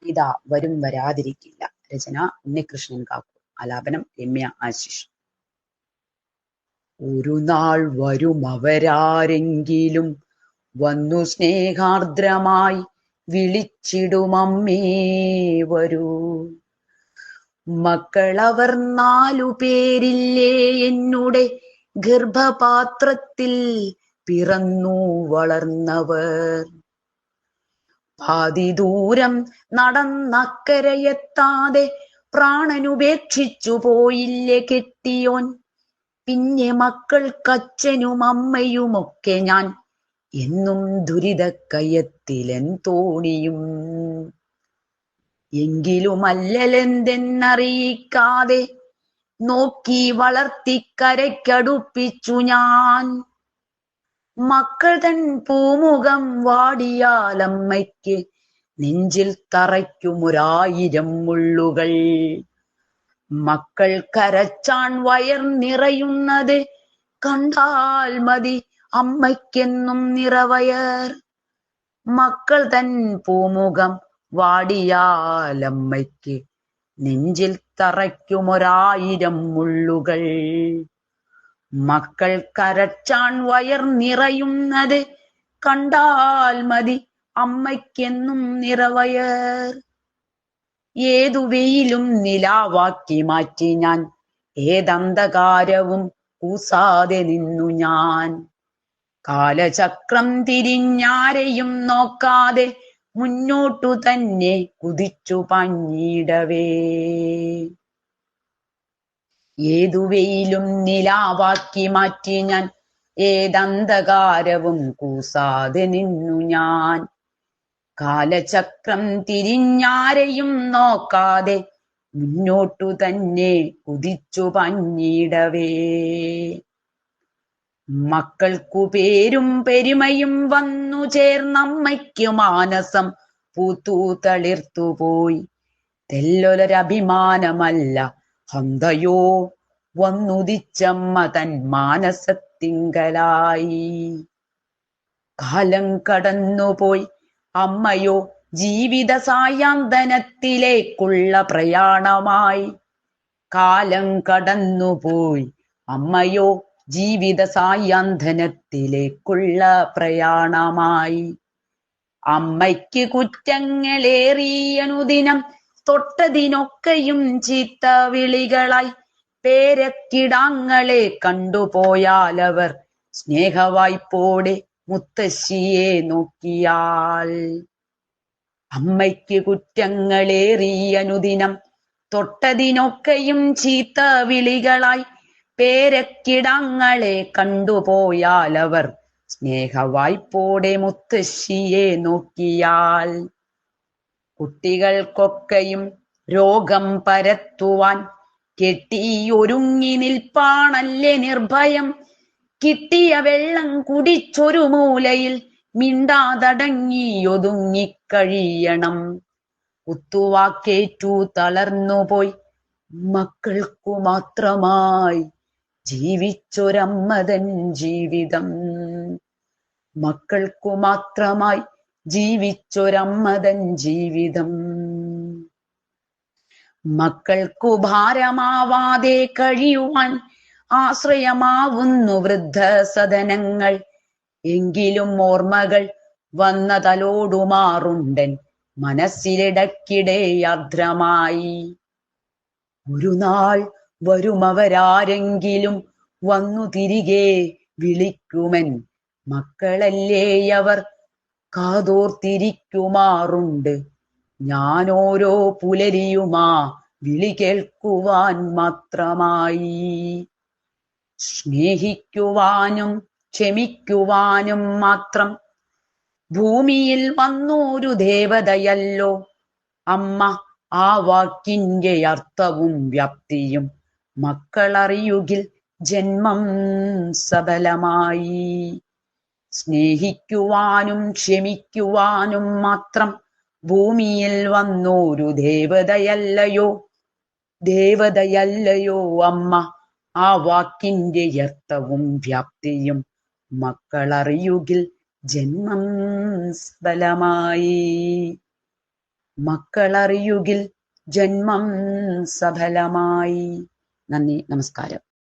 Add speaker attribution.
Speaker 1: ഇതാ വരും വരാതിരിക്കില്ല. രചന ഉണ്ണികൃഷ്ണൻ കാക്കു. ആലാപനം രമ്യ ആശിഷ്. ഒരു നാൾ വരും അവരാരെങ്കിലും വന്നു സ്നേഹാർദ്രമായി വിളിച്ചിടുമമ്മേ വരൂ. മക്കളവർ 4 പേരില്ലേ എന്നുടെ ഗർഭപാത്രത്തിൽ പിറന്നു വളർന്നവർ. പാതി ദൂരം നടന്നക്കരയെത്താതെ പ്രാണനുപേക്ഷിച്ചു പോയില്ലേ കെട്ടിയോൻ. പിന്നെ മക്കൾക്കച്ഛനും അമ്മയുമൊക്കെ ഞാൻ, എന്നും ദുരിതക്കയത്തിലെൻ തോണിയും. എങ്കിലുമല്ലലെന്തെന്നറിയിക്കാതെ നോക്കി വളർത്തിക്കരയ്ക്കടുപ്പിച്ചു ഞാൻ. മക്കൾ തൻ പൂമുഖം വാടിയാലമ്മയ്ക്ക് നെഞ്ചിൽ തറയ്ക്കുമൊരായിരം മുള്ളുകൾ. മക്കൾ കരച്ചാൻ വയർ നിറയുന്നത് കണ്ടാൽ മതി അമ്മയ്ക്കെന്നും നിറവയർ. മക്കൾ തൻ പൂമുഖം വാടിയാലമ്മയ്ക്ക് നെഞ്ചിൽ തറയ്ക്കുമൊരായിരം മുള്ളുകൾ. മക്കൾ കരച്ചാൻ വയർ നിറയുന്നത് കണ്ടാൽ മതി അമ്മയ്ക്കെന്നും നിറവയർ. ഏതു വെയിലും നിലാവാക്കി മാറ്റി ഞാൻ, ഏതന്ധകാരവും കൂസാതെ നിന്നു ഞാൻ. കാലചക്രം തിരിഞ്ഞാരെയും നോക്കാതെ മുന്നോട്ടു തന്നെ കുതിച്ചു പാഞ്ഞിടവേ. ഏതു വെയിലും നിലാവാക്കി മാറ്റി ഞാൻ, ഏതന്ധകാരവും കൂസാതെ നിന്നു ഞാൻ. കാലചക്രം തിരിഞ്ഞാരെയും നോക്കാതെ മുന്നോട്ടു തന്നെ കുതിച്ചു പാഞ്ഞിടവേ. മക്കൾക്കു പേരും പെരുമയും വന്നു ചേർന്നമ്മയ്ക്ക് മാനസം പൂത്തു തളിർത്തുപോയി. തെല്ലൊരഭിമാനമല്ല ഹന്തയോ വന്നുദിച്ചമ്മ തൻ മാനസത്തിങ്കലായി. കാലം കടന്നുപോയി അമ്മയോ ജീവിത സായാന്തനത്തിലേക്കുള്ള പ്രയാണമായി. കാലം കടന്നുപോയി അമ്മയോ ജീവിത സായാന്തനത്തിലേക്കുള്ള പ്രയാണമായി. അമ്മയ്ക്ക് കുറ്റങ്ങളേറിയനുദിനം തൊട്ടതിനൊക്കെയും ചീത്ത വിളികളായി. പേരക്കിടാങ്ങളെ കണ്ടുപോയാലവർ സ്നേഹവായ്പോടെ മുത്തശ്ശിയെ നോക്കിയാൽ. അമ്മയ്ക്ക് കുറ്റങ്ങളേറിയനുദിനം തൊട്ടതിനൊക്കെയും ചീത്ത വിളികളായി. പേരക്കിടാങ്ങളെ കണ്ടുപോയാലവർ സ്നേഹവായ്പോടെ മുത്തശ്ശിയെ നോക്കിയാൽ. കുട്ടികൾക്കൊക്കെയും രോഗം പരത്തുവാൻ കെട്ടിയൊരുങ്ങി നിൽപ്പാണല്ലേ നിർഭയം. കിട്ടിയ വെള്ളം കുടിച്ചൊരു മൂലയിൽ മിണ്ടാതടങ്ങിയൊതുങ്ങിക്കഴിയണം. കുത്തുവാക്കേറ്റു തളർന്നുപോയി മക്കൾക്കു മാത്രമായി ജീവിച്ചൊരമ്മതൻ ജീവിതം. മക്കൾക്കു മാത്രമായി ജീവിച്ചൊരമ്മതൻ ജീവിതം. മക്കൾക്കു ഭാരമാവാതെ കഴിയുവാൻ ആശ്രയമാവുന്നു വൃദ്ധസദനങ്ങൾ. എങ്കിലും ഓർമ്മകൾ വന്ന തലോടുമാറുണ്ടൻ മനസ്സിലിടക്കിടെ ആർദ്രമായി. ഒരു നാൾ വരുമവരാരെങ്കിലും വന്നു തിരികെ വിളിക്കുമൻ മക്കളല്ലേയവർ കാതോർത്തിരിക്കുമാറുണ്ട്. ഞാനോരോ പുലരിയുമാ വിളി കേൾക്കുവാൻ മാത്രമായി. സ്നേഹിക്കുവാനും ക്ഷമിക്കുവാനും മാത്രം ഭൂമിയിൽ വന്നൊരു ദേവതയല്ലോ അമ്മ. ആ വാക്കിന്റെ അർത്ഥവും വ്യാപ്തിയും മക്കളറിയുകിൽ ജന്മം സഫലമായി. സ്നേഹിക്കുവാനും ക്ഷമിക്കുവാനും മാത്രം ഭൂമിയിൽ വന്നൊരു ദേവതയല്ലയോ അമ്മ. ആ വാക്കിന്റെ അർത്ഥവും വ്യാപ്തിയും മക്കളറിയുകിൽ ജന്മം സഫലമായി. മക്കളറിയുകിൽ ജന്മം സഫലമായി. നന്ദി, നമസ്കാരം.